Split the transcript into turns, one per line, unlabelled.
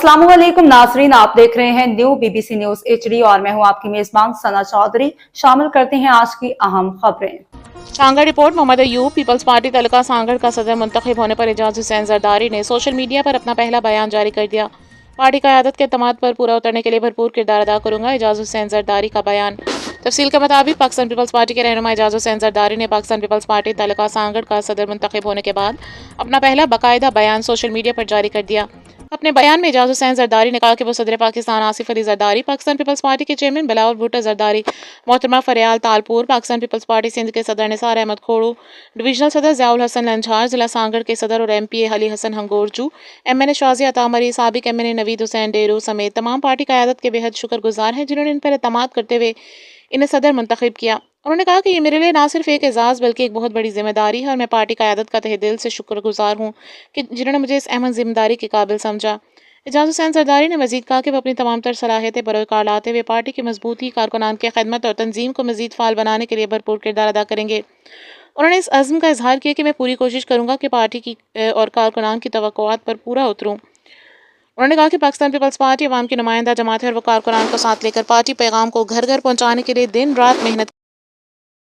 अस्सलाम वालेकुम नाजरीन, आप देख रहे हैं न्यू BBC न्यूज HD और मैं हूं आपकी मेजबान सना चौधरी। शामिल करते हैं आज की अहम खबरें।
Sanghar report. Mohammad Ayub Peoples Party तलका सांगड़ का सदर मुंतखब होने पर एजाज हुसैन जरदारी ने सोशल मीडिया पर अपना पहला बयान जारी कर दिया। पार्टी क़यादत के एतमाद पर पूरा उतरने के लिए भरपूर किरदार अदा करूंगा, एजाज हुसैन जरदारी का बयान। तफसील के मुताबिक पाकिस्तान पीपल्स पार्टी के रहनुमा एजाज हुसैन जरदारी ने पाकिस्तान पीपल्स पार्टी तलका सांगड़ का सदर मुंतखब होने के बाद अपना पहला बाकायदा बयान सोशल मीडिया पर जारी कर दिया। अपने बयान में एजाज हुसैन जरदारी ने कहा कि वो सदर पाकिस्तान आसिफ अली जरदारी, पाकिस्तान पीपल्स पार्टी के चेयरमैन बिलावल भुट्टो जरदारी, मोहतरमा फरियाल तालपुर, पाकिस्तान पीपल्स पार्टी सिंध के सदर निसार अहमद खोड़ू, डिविजनल सदर ज़ियाउल हसन लंझार, जिला सांगड़ के सदर और MPA अली हसन हंगोरजू, MNA शाजी अतामरी, साबिक MNA नवीद हुसैन डेरू समेत तमाम पार्टी क़यादत के बेहद शुक्रगुजार हैं जिन्होंने इन पर एतमाद करते हुए इन्हें सदर मुंतखब किया। उन्होंने कहा कि ये मेरे लिए ना सिर्फ एक एजाज़ बल्कि एक बहुत बड़ी जिम्मेदारी है और मैं पार्टी क़यादत का तहे दिल से शुक्रगुजार हूँ कि जिन्होंने मुझे इस अहम जिम्मेदारी के काबिल समझा। एजाज हुसैन जरदारी ने मजीद कहा कि वो अपनी तमाम तर सलाहियतें बरोकार लाते हुए पार्टी की मजबूती, कारकुनान की खिदमत और तंजीम को मजीद फाल बनाने के लिए भरपूर किरदार अदा करेंगे। उन्होंने इस अज़्म का इजहार किया कि मैं पूरी कोशिश करूँगा कि पार्टी की और कारकुनान की तवक्कुआत पर पूरा उतरूँ। उन्होंने कहा कि पाकिस्तान पीपल्स पार्टी अवाम की नुमाइंदा जमात है और वो कारकुनान को साथ लेकर पार्टी पैगाम को घर घर पहुँचाने के लिए दिन रात मेहनत